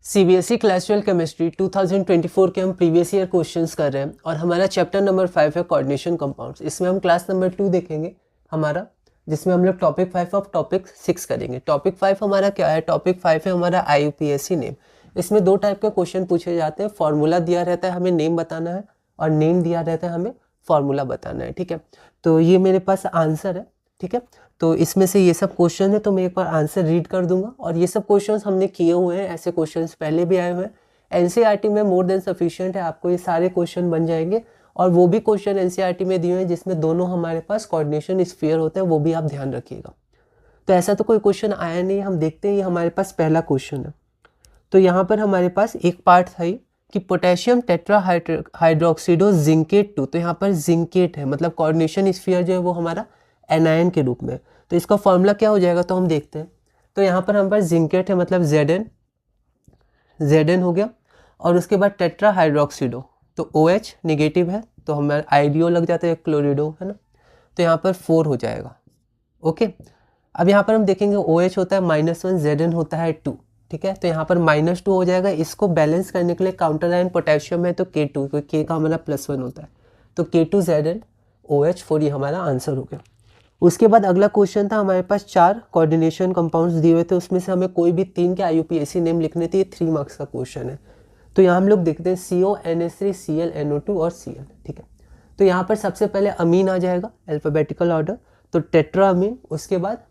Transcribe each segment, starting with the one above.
CBSE class 12 chemistry 2024 के हम previous year questions कर रहे हैं और हमारा चैप्टर नंबर 5 है कोऑर्डिनेशन कंपाउंड्स। इसमें हम क्लास नंबर 2 देखेंगे हमारा, जिसमें हम लोग टॉपिक 5 ऑफ टॉपिक 6 करेंगे। टॉपिक 5 हमारा क्या है? टॉपिक 5 है हमारा आईयूपीएसी नेम। इसमें दो टाइप के क्वेश्चन पूछे जाते हैं। फॉर्मूला दिया रहता है, हमें नेम बताना है, और नेम दिया रहता है, हमें फॉर्मूला बताना है। ठीक है, तो ये मेरे पास आंसर है। ठीक है, तो इसमें से ये सब क्वेश्चन है, तो मैं एक बार आंसर रीड कर दूंगा। और ये सब क्वेश्चंस हमने किए हुए हैं, ऐसे क्वेश्चंस पहले भी आए हुए हैं। एनसीईआरटी में मोर देन सफिशिएंट है, आपको ये सारे क्वेश्चन बन जाएंगे। और वो भी क्वेश्चन एनसीईआरटी में दिए हुए हैं जिसमें दोनों हमारे पास कोऑर्डिनेशन स्फीयर होते हैं, वो भी आप ध्यान रखिएगा। तो ऐसा तो कोई क्वेश्चन आया नहीं, हम देखते हैं। ये हमारे पास पहला क्वेश्चन है। तो यहाँ पर हमारे पास एक पार्ट था कि पोटेशियम टेट्रा हाइड्रोक्सीडो जिंकेट 2। तो यहाँ पर जिंकेट है, मतलब कोऑर्डिनेशन स्फीयर जो है वो हमारा एनायन के रूप में। तो इसका फॉर्मूला क्या हो जाएगा, तो हम देखते हैं। तो यहाँ पर हमारे पास जिंकेट है, मतलब Zn हो गया। और उसके बाद टेट्रा हाइड्रोक्सीडो, तो OH नेगेटिव है, तो हमारा आइडियो लग जाता है, क्लोरिडो है ना। तो यहाँ पर 4 हो जाएगा। ओके, अब यहाँ पर हम देखेंगे OH होता है -1, Zn होता है 2। ठीक है, तो यहाँ पर -2 हो जाएगा। इसको बैलेंस करने के लिए काउंटर आयन पोटेशियम है, तो K2, क्योंकि K का हमारा +1 होता है, तो K2Zn OH4, ये हमारा आंसर हो गया। उसके बाद अगला क्वेश्चन था, हमारे पास 4 कोऑर्डिनेशन कंपाउंड्स दिए हुए थे, उसमें से हमें कोई भी 3 के आईयूपीएसी नेम लिखने थे। 3 मार्क्स का क्वेश्चन है। तो यहाँ हम लोग देखते हैं CO, NH3, Cl, NO2 और Cl। ठीक है, तो यहाँ पर सबसे पहले अमीन आ जाएगा, अल्फाबेटिकल ऑर्डर। तो टेट्रा अमीन, उसके बाद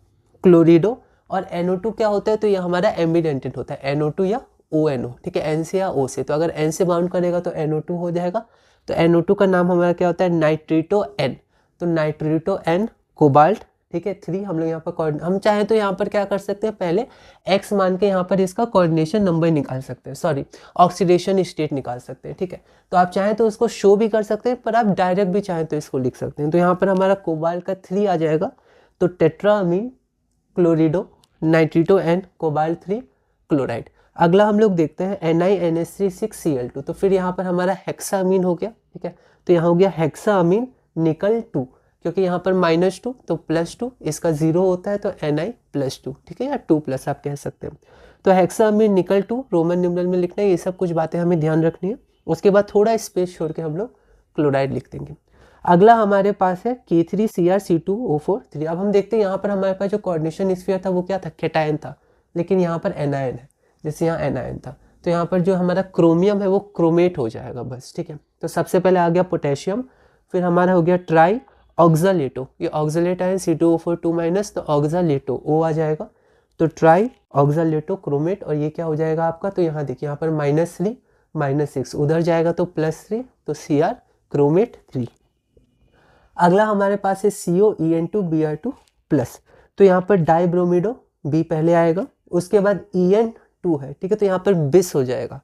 क्लोरिडो, और NO2 क्या होता है, तो ये हमारा एम्बिडेंटेड होता है, NO2 या ONO। ठीक है, N से या O से। तो अगर N से बाउंड करेगा तो NO2 हो जाएगा। तो NO2 का नाम हमारा क्या होता है, नाइट्रिटो N। तो नाइट्रिटो N कोबाल्ट। ठीक है, 3 हम लोग यहाँ पर हम चाहें तो यहाँ पर क्या कर सकते हैं, पहले X मान के यहाँ पर इसका कोऑर्डिनेशन नंबर निकाल सकते हैं, सॉरी ऑक्सीडेशन स्टेट निकाल सकते हैं। ठीक है, तो आप चाहें तो उसको शो भी कर सकते हैं, पर आप डायरेक्ट भी चाहें तो इसको लिख सकते हैं। तो यहाँ पर हमारा कोबाल्ट का 3 आ जाएगा। तो tetra amine क्लोरिडो नाइट्रिटो N cobalt 3 chloride. अगला हम लोग देखते हैं NiNH3 6Cl2। तो फिर यहाँ पर हमारा हेक्सा अमीन हो गया। ठीक है, तो यहाँ हो गया हेक्सा अमीन निकल 2, क्योंकि यहाँ पर -2 तो +2, इसका 0 होता है, तो Ni+2। ठीक है, या 2+ आप कह सकते हैं। तो हेक्सा अमीन निकल 2 रोमन न्यूमरल में लिखना है। ये सब कुछ बातें हमें ध्यान रखनी है। उसके बाद थोड़ा स्पेस छोड़ के हम लोग क्लोराइड लिख देंगे। अगला हमारे पास है K3Cr2O4 3। अब हम देखते हैं यहाँ पर हमारे पास जो कोऑर्डिनेशन स्फीयर था वो क्या था, कैटायन था, लेकिन यहाँ पर एनायन है, जैसे यहाँ एनायन था। तो यहाँ पर जो हमारा क्रोमियम है वो क्रोमेट हो जाएगा बस। ठीक है, तो सबसे पहले आ गया पोटेशियम, फिर हमारा हो गया ट्राई ऑक्सालेटो, ये ऑक्सालेट आयन C2O4 2-, तो ऑक्सालेटो O आ जाएगा। तो ट्राई ऑक्सालेटो क्रोमेट, और ये क्या हो जाएगा आपका, तो यहाँ देखिए यहाँ पर -3 -6 उधर जाएगा तो +3, तो Cr क्रोमेट 3। अगला हमारे पास है COEN2Br2+। तो यहाँ पर डाइब्रोमिडो B पहले आएगा, उसके बाद EN2 है। ठीक है, तो यहाँ पर बिस हो जाएगा।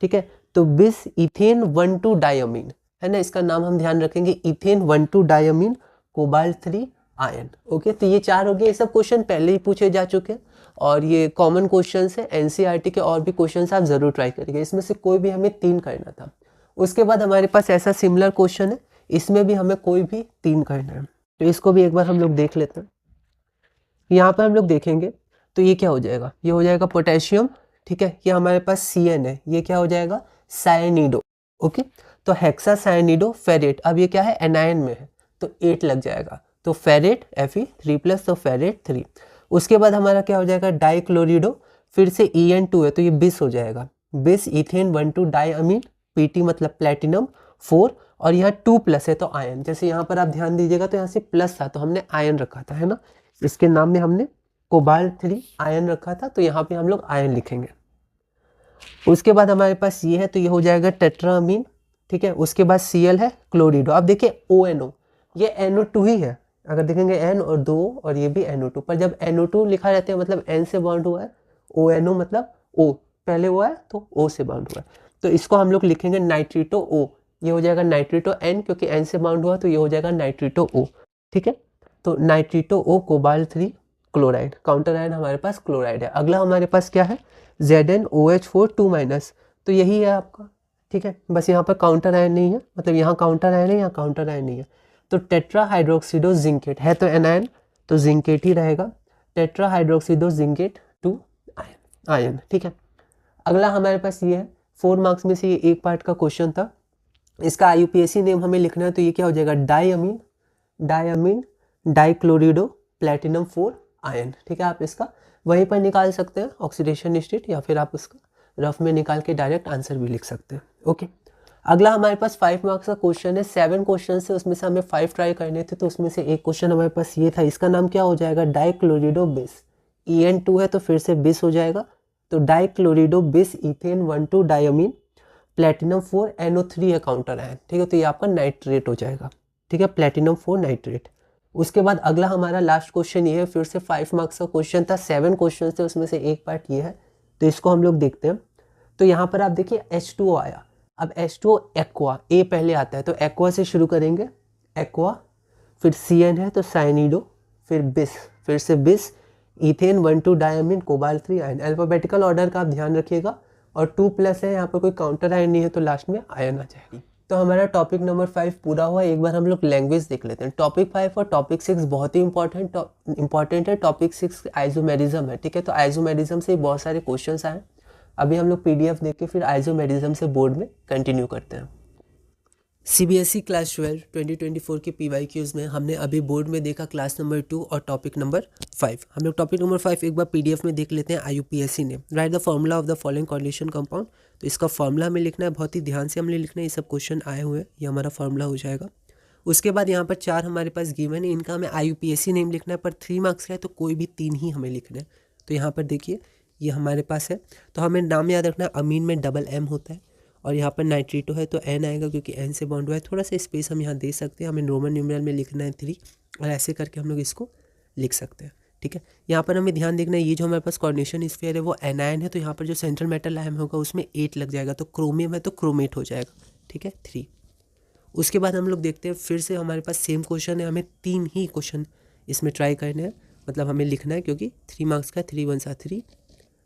ठीक है, तो बिस इथेन 1,2 डायमीन है ना, इसका नाम हम ध्यान रखेंगे, ethane 1,2 diamine cobalt 3 ion. Okay, तो ये 4 हो गए। ये सब क्वेश्चन पहले ही पूछे जा चुके हैं और ये कॉमन क्वेश्चन है एनसीईआरटी के। और भी क्वेश्चन आप जरूर ट्राई करिएगा, इसमें से कोई भी हमें 3 करना था। उसके बाद हमारे पास ऐसा सिमिलर क्वेश्चन है, इसमें भी हमें कोई भी 3 करना है। तो इसको भी एक बार हम लोग देख लेते हैं। यहाँ पर हम लोग देखेंगे तो ये क्या हो जाएगा, ये हो जाएगा पोटेशियम। ठीक है, ये हमारे पास Cn है, ये क्या हो जाएगा, साइनिडो। ओके, तो हेक्सा साइनिडो फेरेट। अब ये क्या है, एनायन में है, तो 8 लग जाएगा, तो फेरेट Fe3+, तो फेरेट 3। उसके बाद हमारा क्या हो जाएगा, डाइक्लोरिडो, फिर से En2 है, तो ये बिस हो जाएगा, बिस इथेन 1,2 डायमीन, Pt मतलब प्लेटिनम 4, और यहाँ 2+ है तो आयन। जैसे यहाँ पर आप ध्यान दीजिएगा तो यहाँ से प्लस था तो हमने आयन रखा था, है ना, इसके नाम में हमने कोबाल्ट 3 आयन रखा था, तो यहाँ पे हम लोग आयन लिखेंगे। उसके बाद हमारे पास ये है, तो ये हो जाएगा टेट्रामीन। ठीक है, उसके बाद Cl है क्लोरिडो। अब देखिए ONO, ये NO2 ही है। अगर देखेंगे N और 2 और ये भी NO2, पर जब NO2 लिखा रहता है मतलब N से बॉन्ड हुआ है, ONO मतलब O पहले हुआ है तो O से बॉन्ड हुआ है। तो इसको हम लोग लिखेंगे नाइट्रिटो O, ये हो जाएगा नाइट्रिटो N, क्योंकि N से बाउंड हुआ तो ये हो जाएगा नाइट्रिटो O। ठीक है, तो नाइट्रिटो O cobalt 3 chloride, counter ion हमारे पास क्लोराइड है। अगला हमारे पास क्या है, ZnOH4 2-, तो यही है आपका। ठीक है, बस यहाँ पर काउंटर आयन नहीं है, मतलब यहाँ काउंटर आयन है, यहाँ काउंटर आयन नहीं है। तो टेट्रा हाइड्रोक्सीडो जिंकेट है, तो एनायन, तो जिंकेट ही रहेगा, टेट्रा हाइड्रोक्सीडो जिंकेट 2 आयन। ठीक है, अगला हमारे पास ये है 4 मार्क्स में से ये एक पार्ट का क्वेश्चन था, इसका IUPAC नेम हमें लिखना है, तो ये क्या हो जाएगा डायमीन डाइक्लोरिडो प्लेटिनम 4 आयन। ठीक है, आप इसका वहीं पर निकाल सकते हैं ऑक्सीडेशन स्टेट, या फिर आप उसका रफ में निकाल के डायरेक्ट आंसर भी लिख सकते हैं। ओके, अगला हमारे पास 5 मार्क्स का क्वेश्चन है, 7 क्वेश्चन से उसमें से हमें 5 ट्राई करने थे, तो उसमें से एक क्वेश्चन हमारे पास ये था, इसका नाम क्या हो जाएगा डाइक्लोरिडो बिस, EN2 है तो फिर से बिस हो जाएगा, तो डाइक्लोरिडो बिस इथेन 1,2 डायमीन प्लेटिनम 4 NO3 है काउंटर आयन। ठीक है, तो ये आपका नाइट्रेट हो जाएगा। ठीक है, प्लेटिनम 4 नाइट्रेट। उसके बाद अगला हमारा लास्ट क्वेश्चन ये है, फिर से 5 मार्क्स का क्वेश्चन था, 7 क्वेश्चन थे उसमें से एक पार्ट ये है, तो इसको हम लोग देखते हैं। तो यहाँ पर आप देखिए H2O आया, अब H2O एक्वा, ए पहले आता है तो एक्वा से शुरू करेंगे, एक्वा, फिर CN है तो साइनिडो, फिर बिस, फिर से बिस, ethane 1,2 diamine cobalt 3 ion. Alphabetical order का आप ध्यान रखिएगा, और 2+ है, यहाँ पर कोई काउंटर आयन नहीं है तो लास्ट में आयन आ जाएगी। तो हमारा टॉपिक नंबर 5 पूरा हुआ। एक बार हम लोग लैंग्वेज देख लेते हैं। टॉपिक 5 और टॉपिक 6 बहुत ही इंपॉर्टेंट है। टॉपिक 6 आइसोमेरिज्म है। ठीक है, तो आइसोमेरिज्म से बहुत सारे क्वेश्चंस आए। अभी हम लोग PDF देख के फिर आइसोमेरिज्म से बोर्ड में कंटिन्यू करते हैं। CBSE क्लास 12 2024 के PYQs में हमने अभी बोर्ड में देखा क्लास नंबर 2 और टॉपिक नंबर 5। हम लोग टॉपिक नंबर 5 एक बार PDF में देख लेते हैं। IUPAC ने right the formula of the following condition compound, तो इसका फॉर्मूला हमें लिखना है, बहुत ही ध्यान से हमने लिखना है। ये सब क्वेश्चन आए हुए हैं, ये हमारा फॉर्मूला हो जाएगा। उसके बाद यहाँ पर 4 हमारे पास गिवन है, इनका हमें IUPAC नेम लिखना है, पर 3 मार्क्स का है तो कोई भी 3 ही हमें लिखना है। तो यहाँ पर देखिए ये हमारे पास है, तो हमें नाम याद रखना है, अमीन में डबल M होता है, और यहाँ पर नाइट्रेटो है तो N आएगा क्योंकि N से बॉन्ड हुआ है। थोड़ा सा स्पेस हम यहाँ दे सकते हैं, हमें रोमन न्यूमेरल में लिखना है 3, और ऐसे करके हम लोग इसको लिख सकते हैं। ठीक है, यहाँ पर हमें ध्यान देखना है, ये जो हमारे पास कोऑर्डिनेशन स्फीयर है वो एनायन है, तो यहाँ पर जो सेंट्रल मेटल आयन होगा उसमें 8 लग जाएगा, तो क्रोमियम है तो क्रोमेट हो जाएगा। ठीक है, 3। उसके बाद हम लोग देखते हैं, फिर से हमारे पास सेम क्वेश्चन है, हमें 3 ही क्वेश्चन इसमें ट्राई करने हैं, मतलब हमें लिखना है, क्योंकि 3 मार्क्स का 3 1 3,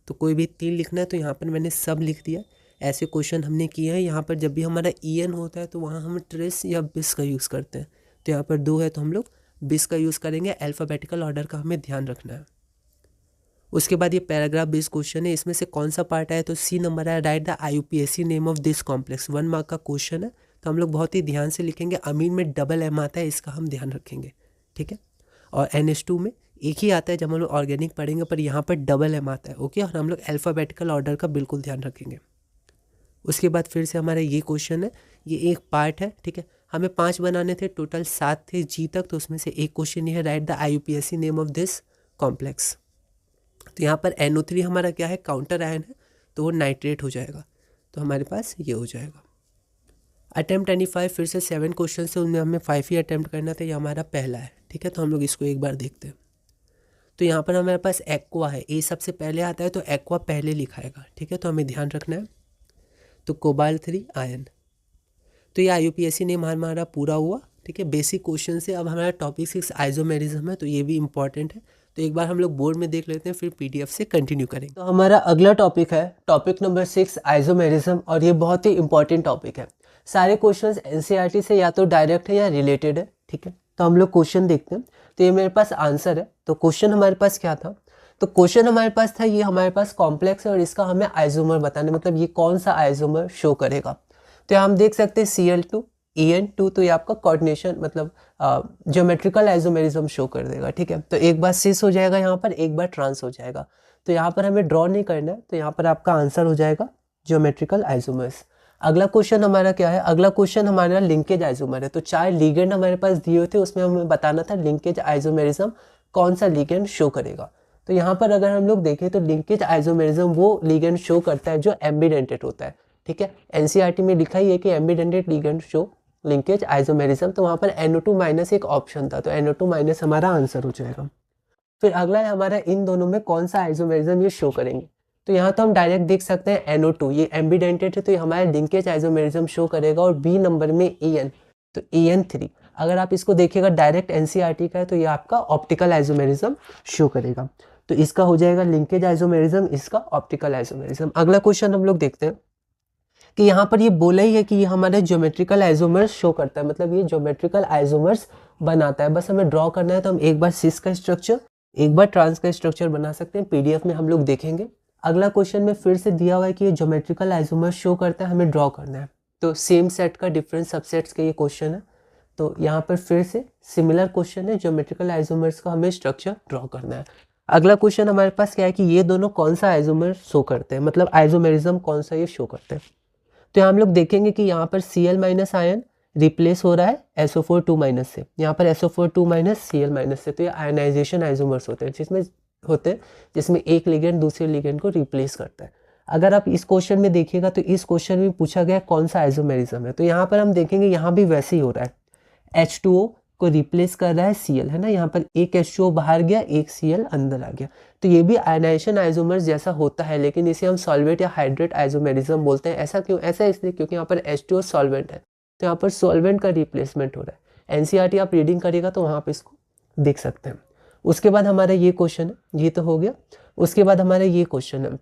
तो कोई भी 3 लिखना है। तो यहाँ पर मैंने सब लिख दिया। ऐसे क्वेश्चन हमने किए हैं। यहाँ पर जब भी हमारा EN होता है तो वहाँ हम ट्रेस या बिस का यूज़ करते हैं, तो यहाँ पर 2 है तो हम लोग बिस का यूज़ करेंगे। अल्फ़ाबेटिकल ऑर्डर का हमें ध्यान रखना है। उसके बाद ये पैराग्राफ बेस्ड क्वेश्चन है, इसमें से कौन सा पार्ट आया, तो C नंबर है, right the IUPAC name of this complex. 1 mark का क्वेश्चन है, तो हम लोग बहुत ही ध्यान से लिखेंगे। अमीन में डबल M आता है, इसका हम ध्यान रखेंगे। ठीक है, और NH2 में एक ही आता है जब हम लोग ऑर्गेनिक पढ़ेंगे, पर यहाँ पर डबल M आता है। ओके, और हम लोग अल्फ़ाबेटिकल ऑर्डर का बिल्कुल ध्यान रखेंगे। उसके बाद फिर से हमारा ये क्वेश्चन है, ये एक पार्ट है। ठीक है, हमें 5 बनाने थे, टोटल 7 थे G तक, तो उसमें से एक क्वेश्चन ये है, right the IUPAC name of this complex. तो यहाँ पर NO3 हमारा क्या है, काउंटर आयन है, तो वो नाइट्रेट हो जाएगा, तो हमारे पास ये हो जाएगा। अटैम्प्ट 25 फिर से 7 क्वेश्चन से, उनमें हमें 5 ही अटैम्प्ट करना था, ये हमारा पहला है। ठीक है, तो हम लोग इसको एक बार देखते हैं। तो यहाँ पर हमारे पास एक्वा है, ए सबसे पहले आता है तो एक्वा पहले लिखाएगा। ठीक है, तो हमें ध्यान रखना है। तो कोबाल्ट 3 आयन, तो ये IUPAC नेम हमारा पूरा हुआ। ठीक है, बेसिक क्वेश्चन से। अब हमारा टॉपिक 6 आइसोमेरिज्म है, तो ये भी इंपॉर्टेंट है, तो एक बार हम लोग बोर्ड में देख लेते हैं, फिर PDF से कंटिन्यू करेंगे। तो हमारा अगला टॉपिक है टॉपिक नंबर 6 आइसोमेरिज्म, और ये बहुत ही इंपॉर्टेंट टॉपिक है। सारे क्वेश्चंस NCERT से या तो डायरेक्ट है या रिलेटेड है। ठीक है, तो हम लोग क्वेश्चन देखते हैं। तो ये मेरे पास आंसर है। तो क्वेश्चन हमारे पास क्या था, तो क्वेश्चन हमारे पास था, ये हमारे पास कॉम्प्लेक्स है और इसका हमें आइसोमर बताना, मतलब ये कौन सा आइसोमर शो करेगा। तो हम देख सकते हैं Cl2 EN2, तो ये आपका कोऑर्डिनेशन मतलब ज्योमेट्रिकल आइसोमेरिज्म शो कर देगा। ठीक है, तो एक बार सिस हो जाएगा यहाँ पर, एक बार ट्रांस हो जाएगा, तो यहाँ पर हमें ड्रॉ नहीं करना है, तो यहाँ पर आपका आंसर हो जाएगा ज्योमेट्रिकल आइसोमर्स। अगला क्वेश्चन हमारा क्या है, अगला क्वेश्चन हमारा लिंकेज आइसोमर है। तो 4 लिगेंड हमारे पास दिए हुए थे, उसमें हमें बताना था लिंकेज आइसोमेरिज्म कौन सा लिगेंड शो करेगा। तो यहाँ पर अगर हम लोग देखें तो लिंकेज आइसोमेरिज्म वो लिगेंड शो करता है जो एम्बिडेंटेड होता है। ठीक है, NCERT में लिखा ही है कि ambidentate ligand show linkage isomerism, तो वहाँ पर NO2- एक ऑप्शन था, तो NO2- हमारा आंसर हो जाएगा। फिर अगला है हमारा इन दोनों में कौन सा आइसोमेरिज्म ये शो करेंगे। तो यहाँ तो हम डायरेक्ट देख सकते हैं NO2 ये एम्बिडेंटेड है, तो ये हमारा लिंकेज आइसोमेरिज्म शो करेगा। और B नंबर में EN, तो EN3 अगर आप इसको देखिएगा डायरेक्ट NCERT का है, तो ये आपका ऑप्टिकल आइसोमेरिज्म शो करेगा। तो इसका हो जाएगा लिंकेज आइसोमेरिज्म, इसका ऑप्टिकल आइसोमेरिज्म। अगला क्वेश्चन हम लोग देखते हैं कि यहाँ पर ये बोला ही है कि ये हमारे ज्योमेट्रिकल आइसोमर्स शो करता है, मतलब ये ज्योमेट्रिकल आइसोमर्स बनाता है। बस हमें ड्रॉ करना है, तो हम एक बार सिस का स्ट्रक्चर एक बार ट्रांस का स्ट्रक्चर बना सकते हैं, PDF में हम लोग देखेंगे। अगला क्वेश्चन में फिर से दिया हुआ है कि ये ज्योमेट्रिकल आइसोमर्स शो करता है, हमें ड्रॉ करना है। तो सेम सेट का डिफरेंट सबसेट्स का ये क्वेश्चन है। तो यहाँ पर फिर से सिमिलर क्वेश्चन है, ज्योमेट्रिकल आइसोमर्स का हमें स्ट्रक्चर ड्रॉ करना है। अगला क्वेश्चन हमारे पास क्या है कि ये दोनों कौन सा आइसोमर शो करते हैं, मतलब आइसोमेरिज्म कौन सा ये शो करते हैं। तो यहाँ हम लोग देखेंगे कि यहाँ पर Cl माइनस आयन रिप्लेस हो रहा है SO4 2- से, यहाँ पर SO4 2- Cl- से। तो ये आयनाइजेशन आइसोमर्स होते हैं जिसमें एक लिगेंड दूसरे लिगेंड को रिप्लेस करता है। अगर आप इस क्वेश्चन में देखिएगा तो इस क्वेश्चन में पूछा गया कौन सा आइसोमेरिज्म है, तो यहाँ पर हम देखेंगे यहाँ भी वैसे ही हो रहा है, H2O को रिप्लेस कर रहा है Cl, है ना। यहाँ पर एक H2O बाहर गया, एक Cl अंदर आ गया। तो ये भी आयनाइजेशन आइसोमर्स जैसा होता है, लेकिन इसे हम सॉल्वेट या हाइड्रेट आइसोमेरिज्म बोलते हैं। ऐसा क्यों? ऐसा इसलिए क्योंकि यहाँ पर H2O सॉल्वेंट है, तो यहाँ पर सॉल्वेंट का रिप्लेसमेंट हो रहा है। NCERT आप रीडिंग करिएगा तो वहाँ पर इसको देख सकते हैं। उसके बाद हमारा ये क्वेश्चन है, ये तो हो गया। उसके बाद हमारा ये क्वेश्चन है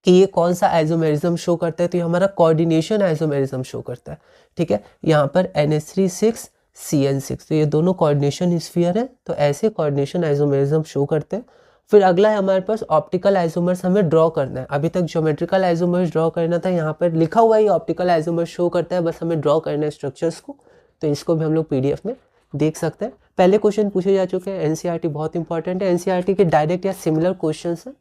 कि ये कौन सा आइसोमेरिज्म शो करता है, तो ये हमारा कोऑर्डिनेशन आइसोमेरिज्म शो करता है, ठीक है। यहाँ पर NH3 6 CN6, तो ये दोनों कोऑर्डिनेशन स्फीयर है, तो ऐसे कोऑर्डिनेशन आइसोमेरिज्म शो करते हैं। फिर अगला है हमारे पास ऑप्टिकल आइसोमर्स, हमें ड्रॉ करना है। अभी तक ज्योमेट्रिकल आइसोमर्स ड्रॉ करना था, यहाँ पर लिखा हुआ है ऑप्टिकल आइसोमर्स शो करता है, बस हमें ड्रॉ करना है स्ट्रक्चर्स को। तो इसको भी हम लोग PDF में देख सकते हैं। पहले क्वेश्चन पूछे जा चुके हैं, NCERT बहुत इंपॉर्टेंट है, NCERT के डायरेक्ट या सिमिलर क्वेश्चन है।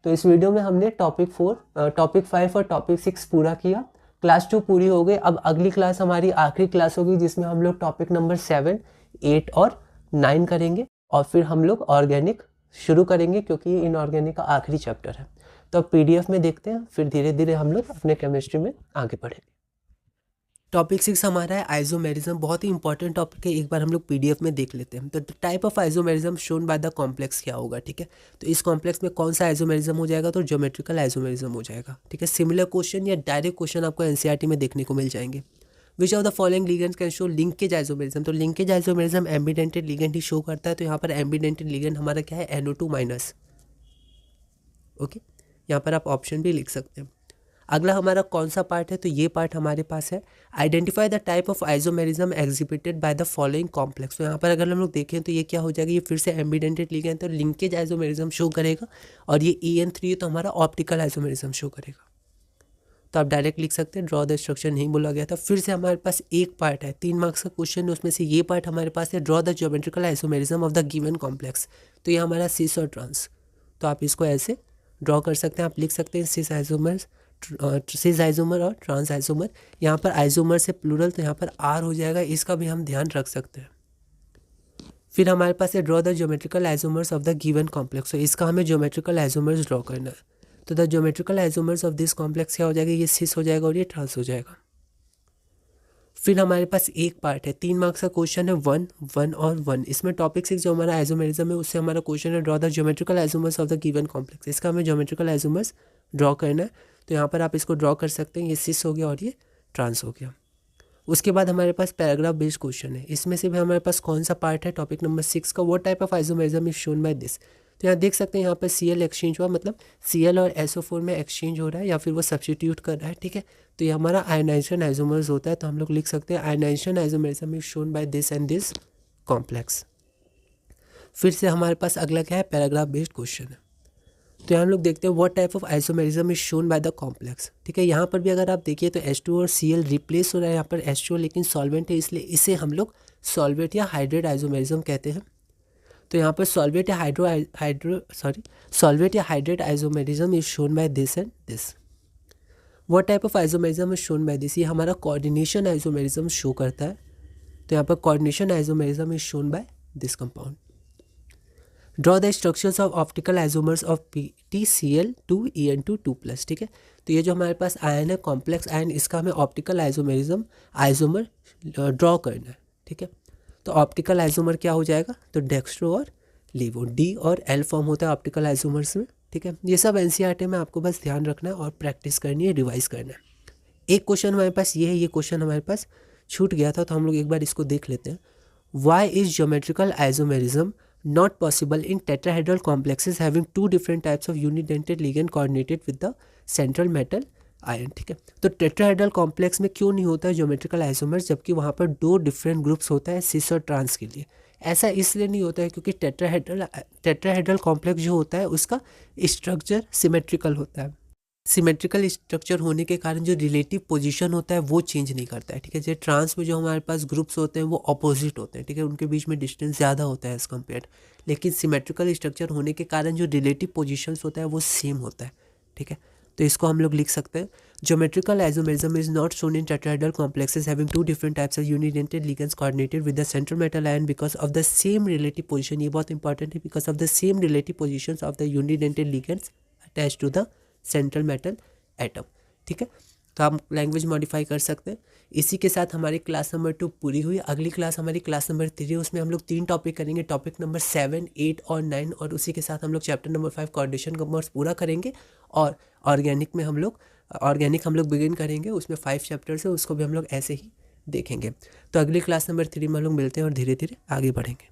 तो इस वीडियो में हमने टॉपिक 5 और टॉपिक 6 पूरा किया। क्लास 2 पूरी हो गई। अब अगली क्लास हमारी आखिरी क्लास होगी, जिसमें हम लोग टॉपिक नंबर 7, 8 और 9 करेंगे, और फिर हम लोग ऑर्गेनिक शुरू करेंगे, क्योंकि ये इनऑर्गेनिक का आखिरी चैप्टर है। तो अब PDF में देखते हैं, फिर धीरे धीरे हम लोग अपने केमिस्ट्री में आगे बढ़ेंगे। टॉपिक 6 हमारा है आइसोमेरिज्म, बहुत ही इंपॉर्टेंट टॉपिक है। एक बार हम लोग PDF में देख लेते हैं। तो type of isomerism shown by the complex क्या होगा, ठीक है। तो इस कॉम्प्लेक्स में कौन सा आइसोमेरिज्म हो जाएगा, तो ज्योमेट्रिकल आइसोमेरिज्म हो जाएगा, ठीक है। सिमिलर क्वेश्चन या डायरेक्ट क्वेश्चन आपको NCERT में देखने को मिल जाएंगे। Which of the following ligands can show linkage isomerism, तो लिंकेज आइसोमेरिज्म एम्बिडेंटेड लिगेंड ही शो करता है। तो यहाँ पर एम्बिडेंटेड लिगेंड हमारा क्या है, NO2-। ओके, यहाँ पर आप ऑप्शन भी लिख सकते हैं। अगला हमारा कौन सा पार्ट है, तो ये पार्ट हमारे पास है identify the type of isomerism exhibited by the following complex. तो यहाँ पर अगर हम लोग देखें तो ये क्या हो जाएगा, ये फिर से एम्बिडेंटेड लिगेंड, तो लिंकेज आइसोमेरिज्म शो करेगा, और ये EN3 तो हमारा ऑप्टिकल आइसोमेरिज्म शो करेगा। तो आप डायरेक्ट लिख सकते हैं, ड्रॉ द स्ट्रक्चर नहीं बोला गया था। फिर से हमारे पास एक पार्ट है, 3 मार्क्स का क्वेश्चन है, उसमें से ये पार्ट हमारे पास है, draw the geometrical isomerism of the given complex. तो ये हमारा सिस और ट्रांस, तो आप इसको ऐसे ड्रॉ कर सकते हैं। आप लिख सकते हैं सिस आइसोमर और ट्रांस आइसोमर। यहाँ पर आइसोमर से प्लूरल, तो यहाँ पर R हो जाएगा, इसका भी हम ध्यान रख सकते हैं। फिर हमारे पास है draw the geometrical isomers of the given complex, तो इसका हमें ज्योमेट्रिकल आइसोमर्स ड्रॉ करना है। तो the geometrical isomers of this complex क्या हो जाएगा, ये सिस हो जाएगा और ये ट्रांस हो जाएगा। फिर हमारे पास एक पार्ट है, 3 मार्क्स का क्वेश्चन है, 1, 1 और 1। इसमें टॉपिक 6 जो हमारा आइसोमेरिज्म है, उससे हमारा क्वेश्चन है draw the geometrical isomers of the given complex. इसका हमें ज्योमेट्रिकल आइसोमर्स ड्रॉ करना है। तो यहाँ पर आप इसको ड्रॉ कर सकते हैं, ये सिस हो गया और ये ट्रांस हो गया। उसके बाद हमारे पास पैराग्राफ बेस्ड क्वेश्चन है, इसमें से भी हमारे पास कौन सा पार्ट है, टॉपिक नंबर 6 का, what type of isomerism is shown by this. तो यहाँ देख सकते हैं, यहाँ पर Cl एक्सचेंज हुआ, मतलब Cl और SO4 में एक्सचेंज हो रहा है, या फिर वो सब्स्टिट्यूट कर रहा है, ठीक है। तो ये हमारा आयनाइजेशन आइसोमर्स होता है, तो हम लोग लिख सकते हैं ionisation isomerism is shown by this and this complex. फिर से हमारे पास अगला क्या है, पैराग्राफ बेस्ड क्वेश्चन है। तो यहाँ हम लोग देखते हैं what type of isomerism is shown by the complex, ठीक है। यहाँ पर भी अगर आप देखिए तो H2 और Cl रिप्लेस हो रहा है, यहाँ पर H2 लेकिन सॉल्वेंट है, इसलिए इसे हम लोग सॉल्वेट या हाइड्रेट आइसोमेरिज्म कहते हैं। तो यहाँ पर सॉल्वेट या hydrate isomerism is shown by this and this. What type of isomerism is shown by this, ये हमारा कोऑर्डिनेशन आइसोमेरिज्म शो करता है। तो यहाँ पर coordination isomerism is shown by this compound. Draw the structures of optical isomers of PTCl2En2 ठीक है। तो ये जो हमारे पास आयन है, कॉम्प्लेक्स आयन, इसका हमें ऑप्टिकल आइसोमर ड्रॉ करना है, ठीक है। तो ऑप्टिकल आइसोमर क्या हो जाएगा, तो डेक्स्ट्रो और लीवो, D और L फॉर्म होता है ऑप्टिकल आइसोमर्स में, ठीक है। ये सब NCERT में आपको बस ध्यान रखना है और प्रैक्टिस करनी है, रिवाइज करना है। एक क्वेश्चन हमारे पास ये है, ये क्वेश्चन हमारे पास छूट गया था, तो हम लोग एक बार इसको देख लेते हैं। Why is geometrical isomerism not possible in tetrahedral complexes having 2 different types of unidentate ligand coordinated with the central metal ion, ठीक है। तो टेट्राहेड्रल कॉम्प्लेक्स में क्यों नहीं होता है ज्योमेट्रिकल आइसोमर्स, जबकि वहाँ पर 2 डिफरेंट ग्रुप्स होता है सिस और ट्रांस के लिए। ऐसा इसलिए नहीं होता है क्योंकि टेट्राहेड्रल कॉम्प्लेक्स जो होता है उसका स्ट्रक्चर सिमेट्रिकल होता है। सिमेट्रिकल स्ट्रक्चर होने के कारण जो रिलेटिव पोजीशन होता है वो चेंज नहीं करता है, ठीक है। जैसे ट्रांस में जो हमारे पास ग्रुप्स होते हैं वो अपोजिट होते हैं, ठीक है, उनके बीच में डिस्टेंस ज़्यादा होता है एज़ कम्पेयर, लेकिन सिमेट्रिकल स्ट्रक्चर होने के कारण जो रिलेटिव पोजीशंस होता है वो सेम होता है, ठीक है। तो इसको हम लोग लिख सकते हैं, geometrical isomerism is not shown in tetrahedral complexes having two different types of unidentate ligands coordinated with the central metal ion because of the same relative position. ये बहुत इंपॉर्टेंट है, because of the same relative positions of the unidentate ligands attach to the central metal atom, ठीक है। तो हम language modify कर सकते हैं। इसी के साथ हमारी क्लास नंबर 2 पूरी हुई। अगली क्लास हमारी क्लास नंबर 3 है, उसमें हम लोग 3 टॉपिक करेंगे, टॉपिक नंबर 7, 8 और 9, और उसी के साथ हम लोग चैप्टर नंबर 5 कोऑर्डिनेशन कॉमर्स पूरा करेंगे। और ऑर्गेनिक हम लोग बिगिन करेंगे, उसमें 5 चैप्टर्स है, उसको भी हम लोग ऐसे ही देखेंगे। तो अगली क्लास नंबर 3 में हम लोग मिलते हैं और धीरे धीरे आगे बढ़ेंगे।